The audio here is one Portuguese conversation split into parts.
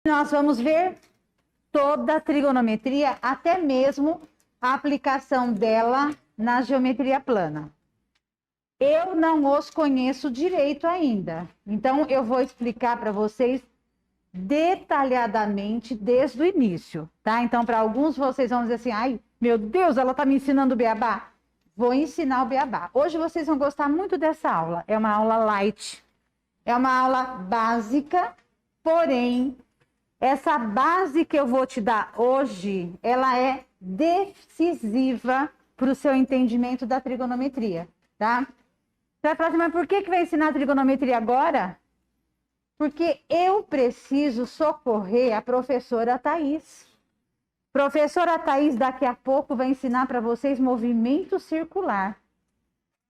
Nós vamos ver toda a trigonometria, até mesmo a aplicação dela na geometria plana. Eu não os conheço direito ainda, então eu vou explicar para vocês detalhadamente desde o início, tá? Então, para alguns vocês vão dizer assim, ai, meu Deus, ela está me ensinando o beabá. Vou ensinar o beabá. Hoje vocês vão gostar muito dessa aula, é uma aula light, é uma aula básica, porém, essa base que eu vou te dar hoje, ela é decisiva para o seu entendimento da trigonometria, tá? Você vai falar assim, mas por que vai ensinar trigonometria agora? Porque eu preciso socorrer a professora Thaís. Professora Thaís, daqui a pouco, vai ensinar para vocês movimento circular.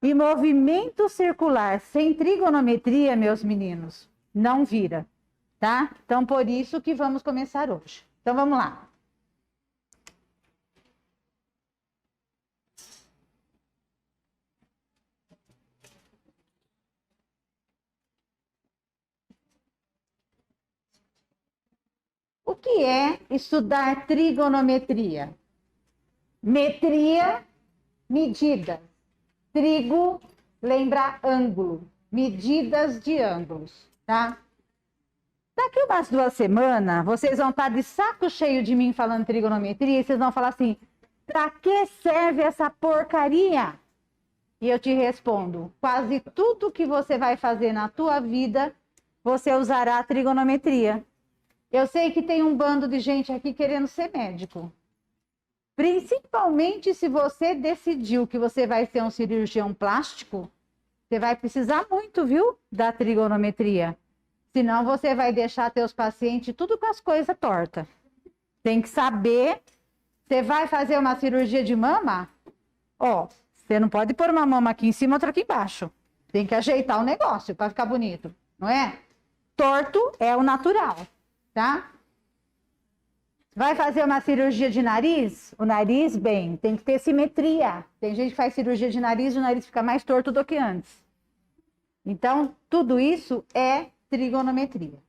E movimento circular sem trigonometria, meus meninos, não vira, tá? Então, por isso que vamos começar hoje. Então, vamos lá. O que é estudar trigonometria? Metria, medida. Trigo, lembra ângulo. Medidas de ângulos, tá? Daqui umas 2 semanas, vocês vão estar de saco cheio de mim falando trigonometria e vocês vão falar assim, pra que serve essa porcaria? E eu te respondo, quase tudo que você vai fazer na tua vida, você usará a trigonometria. Eu sei que tem um bando de gente aqui querendo ser médico. Principalmente se você decidiu que você vai ser um cirurgião plástico, você vai precisar muito, viu, da trigonometria. Senão você vai deixar teus pacientes tudo com as coisas tortas. Tem que saber, você vai fazer uma cirurgia de mama? Ó, você não pode pôr uma mama aqui em cima e outra aqui embaixo. Tem que ajeitar o negócio para ficar bonito, não é? Torto é o natural. Tá? Vai fazer uma cirurgia de nariz? O nariz, bem, tem que ter simetria. Tem gente que faz cirurgia de nariz e o nariz fica mais torto do que antes. Então, tudo isso é trigonometria.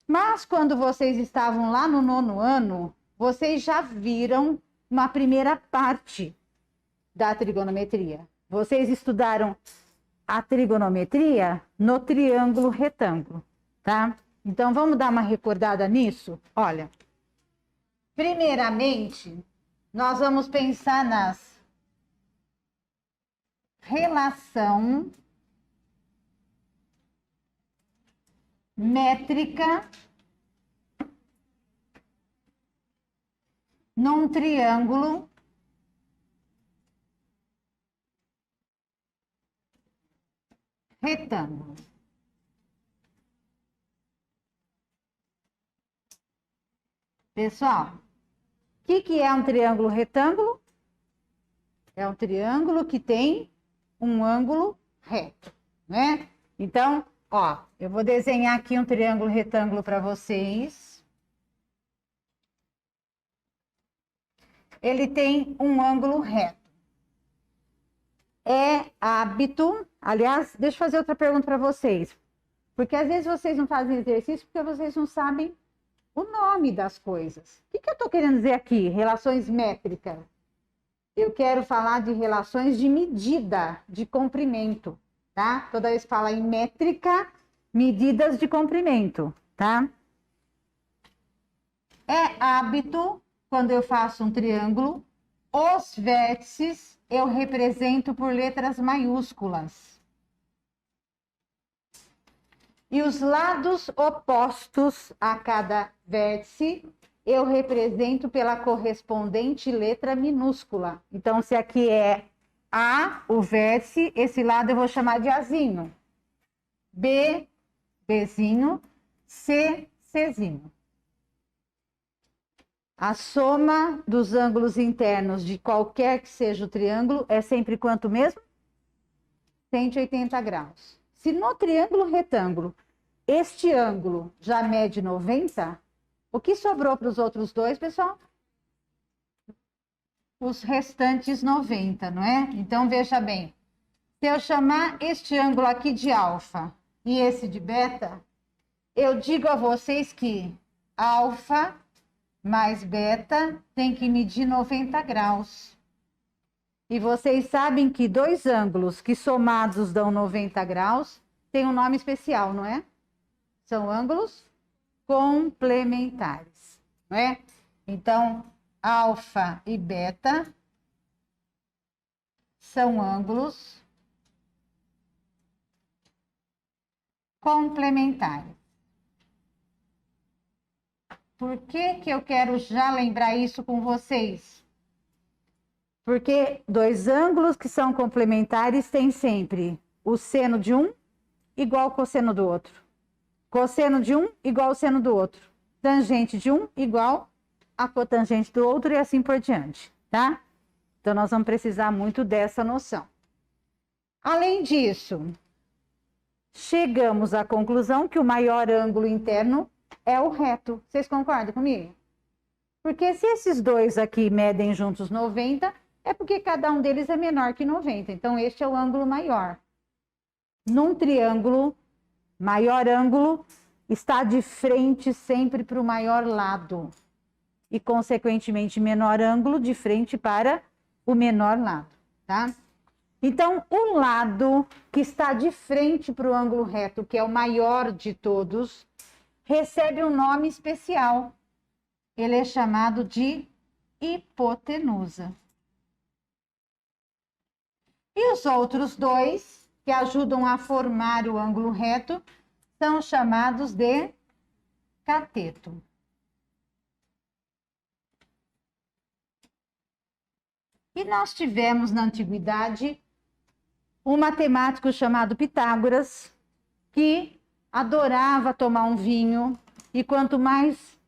Mas quando vocês estavam lá no 9º ano, vocês já viram uma primeira parte da trigonometria. Vocês estudaram a trigonometria no triângulo retângulo, tá? Então, vamos dar uma recordada nisso? Olha, primeiramente, nós vamos pensar nas relação métrica num triângulo retângulo. Pessoal, o que é um triângulo retângulo? É um triângulo que tem um ângulo reto, né? Então, ó, eu vou desenhar aqui um triângulo retângulo para vocês. Ele tem um ângulo reto. É hábito, aliás, deixa eu fazer outra pergunta para vocês. Porque às vezes vocês não fazem exercício porque vocês não sabem o nome das coisas. O que eu estou querendo dizer aqui? Relações métricas. Eu quero falar de relações de medida, de comprimento, tá? Toda vez que fala em métrica, medidas de comprimento, tá? É hábito, quando eu faço um triângulo, os vértices eu represento por letras maiúsculas. E os lados opostos a cada vértice, eu represento pela correspondente letra minúscula. Então, se aqui é A, o vértice, esse lado eu vou chamar de Azinho. B, Bzinho. C, Czinho. A soma dos ângulos internos de qualquer que seja o triângulo é sempre quanto mesmo? 180 graus. Se no triângulo retângulo este ângulo já mede 90, o que sobrou para os outros dois, pessoal? Os restantes 90, não é? Então, veja bem. Se eu chamar este ângulo aqui de alfa e esse de beta, eu digo a vocês que alfa mais beta tem que medir 90 graus. E vocês sabem que dois ângulos que somados dão 90 graus tem um nome especial, não é? São ângulos complementares, não é? Então, alfa e beta são ângulos complementares. Por que eu quero já lembrar isso com vocês? Porque dois ângulos que são complementares têm sempre o seno de um igual ao cosseno do outro. Cosseno de um igual ao seno do outro. Tangente de um igual a cotangente do outro e assim por diante, tá? Então, nós vamos precisar muito dessa noção. Além disso, chegamos à conclusão que o maior ângulo interno é o reto. Vocês concordam comigo? Porque se esses dois aqui medem juntos 90, é porque cada um deles é menor que 90. Então, este é o ângulo maior. Num triângulo, maior ângulo está de frente sempre para o maior lado. E, consequentemente, menor ângulo de frente para o menor lado, tá? Então, o lado que está de frente para o ângulo reto, que é o maior de todos, recebe um nome especial. Ele é chamado de hipotenusa. E os outros dois, que ajudam a formar o ângulo reto, são chamados de cateto. E nós tivemos na antiguidade um matemático chamado Pitágoras, que adorava tomar um vinho, e quanto mais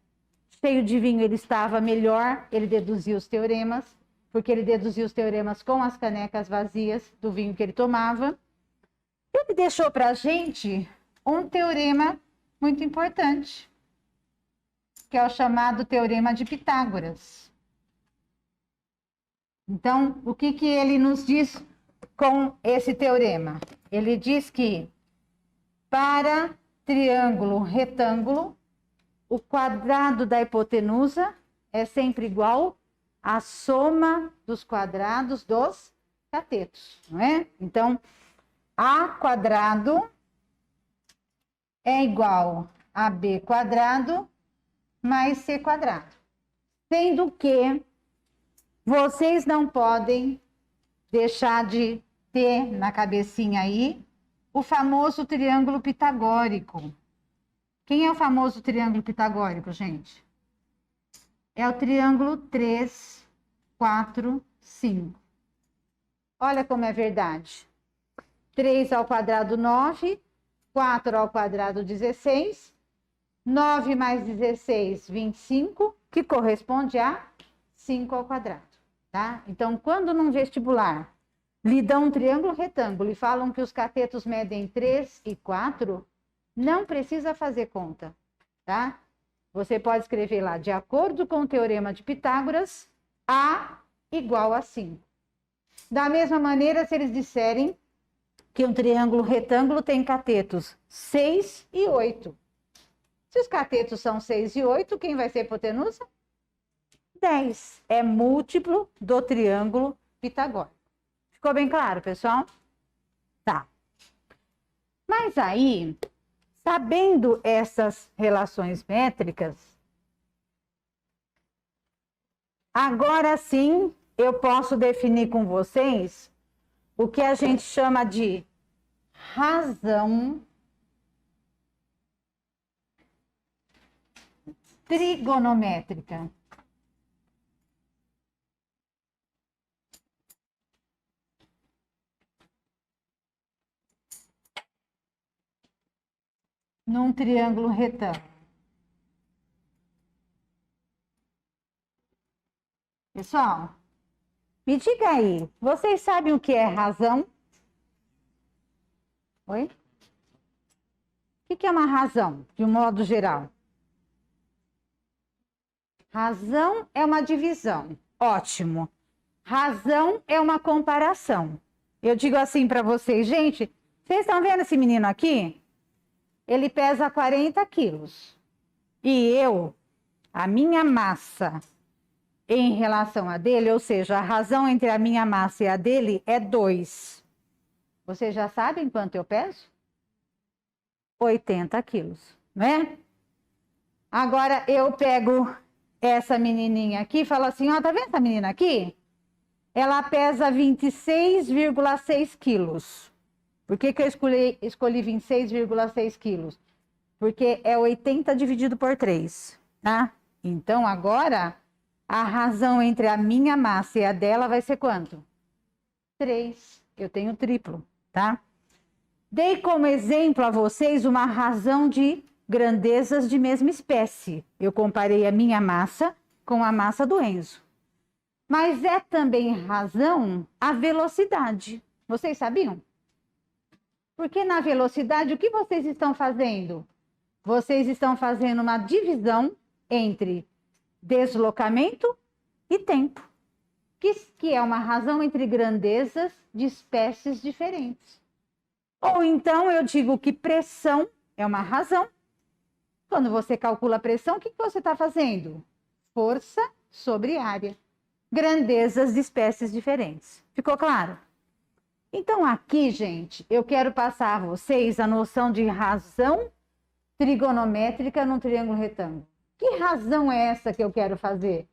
cheio de vinho ele estava, melhor ele deduzia os teoremas, porque ele deduzia os teoremas com as canecas vazias do vinho que ele tomava. Ele deixou para a gente um teorema muito importante, que é o chamado Teorema de Pitágoras. Então, o que ele nos diz com esse teorema? Ele diz que para triângulo retângulo, o quadrado da hipotenusa é sempre igual à soma dos quadrados dos catetos, não é? Então, A quadrado é igual a B quadrado mais C quadrado. Sendo que vocês não podem deixar de ter na cabecinha aí o famoso triângulo pitagórico. Quem é o famoso triângulo pitagórico, gente? É o triângulo 3, 4, 5. Olha como é verdade. 3 ao quadrado, 9. 4 ao quadrado, 16. 9 mais 16, 25, que corresponde a 5 ao quadrado, tá? Então, quando num vestibular lhe dão um triângulo retângulo e falam que os catetos medem 3 e 4, não precisa fazer conta, tá? Você pode escrever lá, de acordo com o teorema de Pitágoras, A igual a 5. Da mesma maneira, se eles disserem que um triângulo retângulo tem catetos 6 e 8. Se os catetos são 6 e 8, quem vai ser hipotenusa? 10. É múltiplo do triângulo pitagórico. Ficou bem claro, pessoal? Tá. Mas aí, sabendo essas relações métricas, agora sim eu posso definir com vocês o que a gente chama de razão trigonométrica. Num triângulo retângulo. Pessoal, me diga aí, vocês sabem o que é razão? Oi? O que é uma razão, de um modo geral? Razão é uma divisão. Ótimo. Razão é uma comparação. Eu digo assim para vocês, gente, vocês estão vendo esse menino aqui? Ele pesa 40 quilos. E eu a minha massa em relação a dele, ou seja, a razão entre a minha massa e a dele é 2. Vocês já sabem quanto eu peso? 80 quilos, não é? Agora eu pego essa menininha aqui e falo assim, ó, tá vendo essa menina aqui? Ela pesa 26,6 quilos. Por que que eu escolhi 26,6 quilos? Porque é 80 dividido por 3, tá? Então, agora, a razão entre a minha massa e a dela vai ser quanto? 3. Eu tenho triplo, tá? Dei como exemplo a vocês uma razão de grandezas de mesma espécie. Eu comparei a minha massa com a massa do Enzo. Mas é também razão a velocidade. Vocês sabiam? Porque na velocidade, o que vocês estão fazendo? Vocês estão fazendo uma divisão entre deslocamento e tempo, que é uma razão entre grandezas de espécies diferentes. Ou então eu digo que pressão é uma razão. Quando você calcula a pressão, o que você está fazendo? Força sobre área. Grandezas de espécies diferentes. Ficou claro? Então aqui, gente, eu quero passar a vocês a noção de razão trigonométrica num triângulo retângulo. Que razão é essa que eu quero fazer?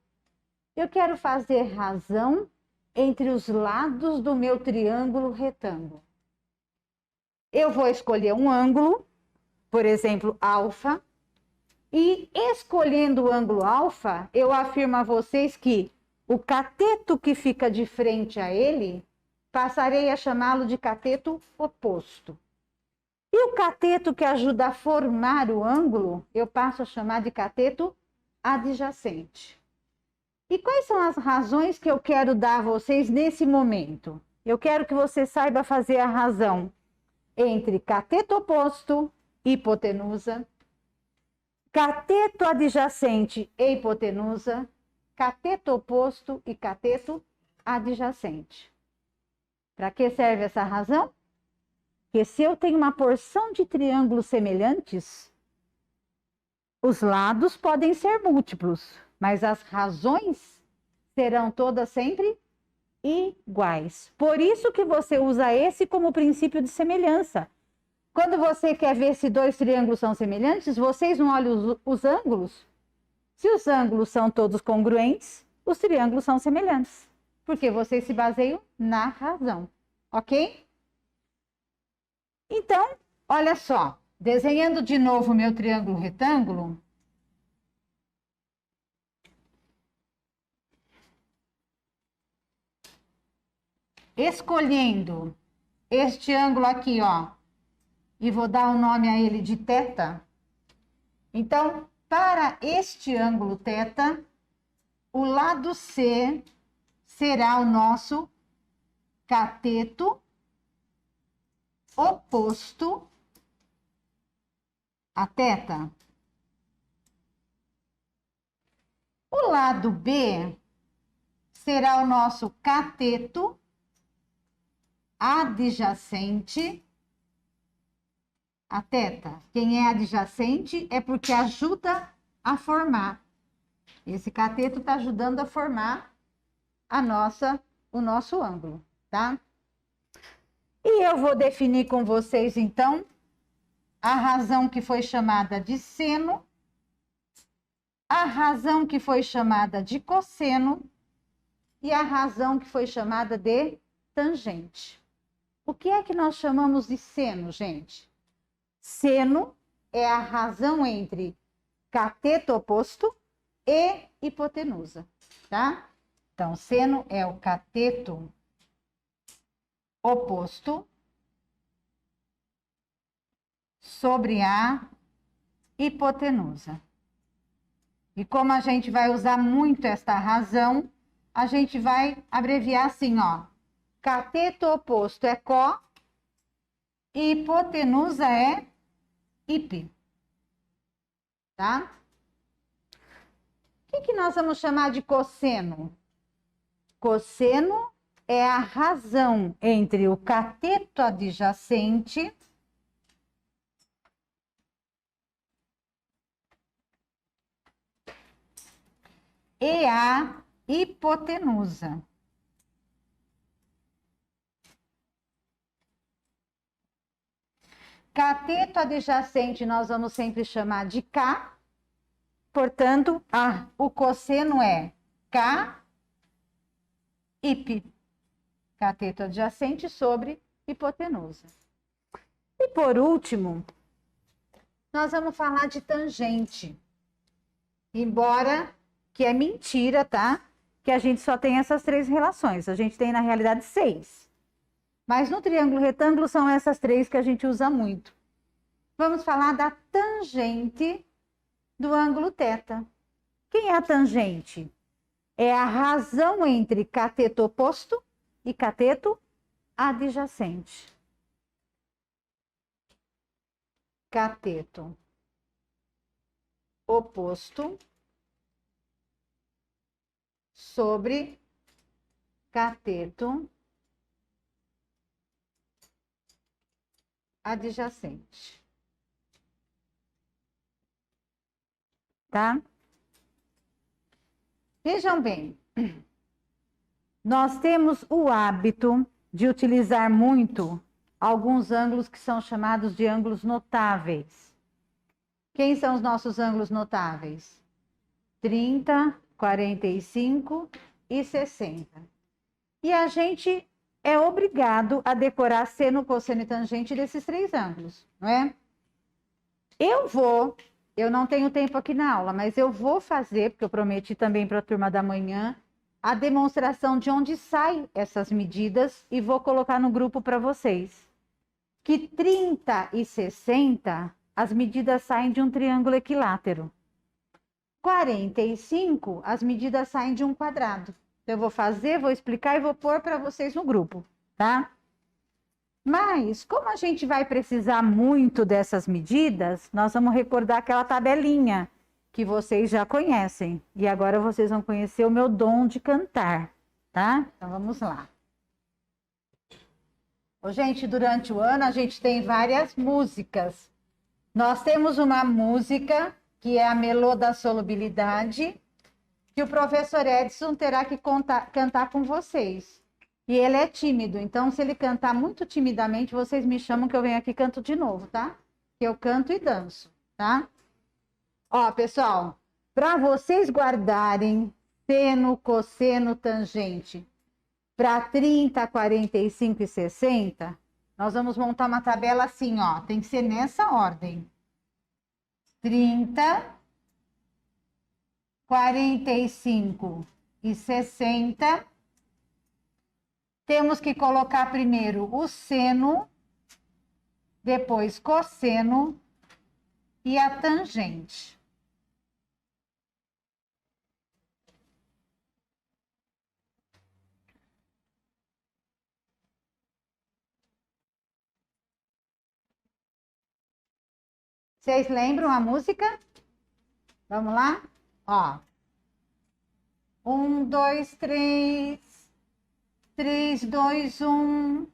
Eu quero fazer razão entre os lados do meu triângulo retângulo. Eu vou escolher um ângulo, por exemplo, alfa, e escolhendo o ângulo alfa, eu afirmo a vocês que o cateto que fica de frente a ele, passarei a chamá-lo de cateto oposto. E o cateto que ajuda a formar o ângulo, eu passo a chamar de cateto adjacente. E quais são as razões que eu quero dar a vocês nesse momento? Eu quero que você saiba fazer a razão entre cateto oposto e hipotenusa, cateto adjacente e hipotenusa, cateto oposto e cateto adjacente. Para que serve essa razão? Porque se eu tenho uma porção de triângulos semelhantes, os lados podem ser múltiplos, mas as razões serão todas sempre iguais. Por isso que você usa esse como princípio de semelhança. Quando você quer ver se dois triângulos são semelhantes, vocês não olham os ângulos. Se os ângulos são todos congruentes, os triângulos são semelhantes. Porque vocês se baseiam na razão, ok? Então, olha só, desenhando de novo o meu triângulo retângulo, escolhendo este ângulo aqui, ó, e vou dar o nome a ele de θ. Então, para este ângulo θ, o lado C será o nosso cateto oposto a θ. O lado B será o nosso cateto adjacente a θ. Quem é adjacente é porque ajuda a formar. Esse cateto está ajudando a formar o nosso ângulo, tá? E eu vou definir com vocês, então, a razão que foi chamada de seno, a razão que foi chamada de cosseno e a razão que foi chamada de tangente. O que é que nós chamamos de seno, gente? Seno é a razão entre cateto oposto e hipotenusa, tá? Então, seno é o cateto oposto sobre a hipotenusa. E como a gente vai usar muito esta razão, a gente vai abreviar assim, ó. Cateto oposto é có e hipotenusa é hip. Tá? O que nós vamos chamar de cosseno? Cosseno é a razão entre o cateto adjacente e a hipotenusa. Cateto adjacente nós vamos sempre chamar de K. Portanto, o cosseno é K hip. Cateto adjacente sobre hipotenusa. E por último, nós vamos falar de tangente. Embora que é mentira, tá? Que a gente só tem essas 3 relações. A gente tem, na realidade, 6. Mas no triângulo retângulo são essas 3 que a gente usa muito. Vamos falar da tangente do ângulo θ. Quem é a tangente? É a razão entre cateto oposto e cateto adjacente. Cateto oposto sobre cateto adjacente. Tá? Vejam bem, nós temos o hábito de utilizar muito alguns ângulos que são chamados de ângulos notáveis. Quem são os nossos ângulos notáveis? 30, 45 e 60. E a gente é obrigado a decorar seno, cosseno e tangente desses 3 ângulos, não é? Eu não tenho tempo aqui na aula, mas eu vou fazer, porque eu prometi também para a turma da manhã, a demonstração de onde saem essas medidas e vou colocar no grupo para vocês. Que 30 e 60, as medidas saem de um triângulo equilátero. 45, as medidas saem de um quadrado. Então, eu vou fazer, vou explicar e vou pôr para vocês no grupo, tá? Mas, como a gente vai precisar muito dessas medidas, nós vamos recordar aquela tabelinha que vocês já conhecem. E agora vocês vão conhecer o meu dom de cantar, tá? Então, vamos lá. Ô, gente, durante o ano a gente tem várias músicas. Nós temos uma música que é a Melô da Solubilidade, que o professor Edson terá que cantar com vocês. E ele é tímido, então se ele cantar muito timidamente, vocês me chamam que eu venho aqui e canto de novo, tá? Eu canto e danço, tá? Ó, pessoal, para vocês guardarem seno, cosseno, tangente para 30, 45 e 60, nós vamos montar uma tabela assim, ó, tem que ser nessa ordem. 30, 45 e 60. Temos que colocar primeiro o seno, depois cosseno e a tangente. Vocês lembram a música? Vamos lá? Ó. 1, 2, 3. 3, 2, 1.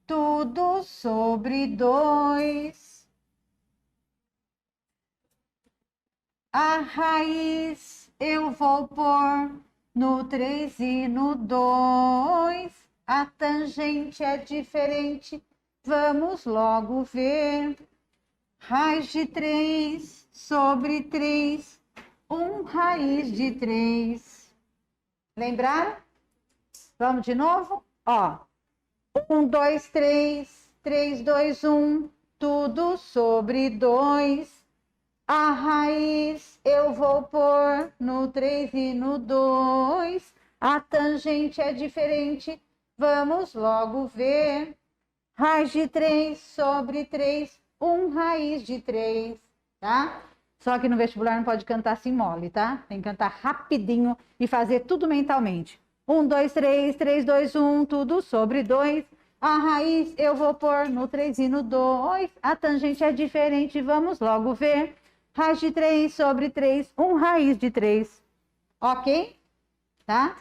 Tudo sobre 2. A raiz eu vou pôr no 3 e no 2. A tangente é diferente. Vamos logo ver. Raiz de 3 sobre 3. 1 raiz de 3. Lembraram? Vamos de novo? Ó. 1, 2, 3. 3, 2, 1. Tudo sobre 2. A raiz eu vou pôr no 3 e no 2. A tangente é diferente. Vamos logo ver. Raiz de 3 sobre 3. 1 raiz de 3, tá? Só que no vestibular não pode cantar assim mole, tá? Tem que cantar rapidinho e fazer tudo mentalmente. 1, 2, 3, 3, 2, 1, tudo sobre 2. A raiz eu vou pôr no 3 e no 2. A tangente é diferente, vamos logo ver. Raiz de 3 sobre 3, 1 raiz de 3. Ok? Tá?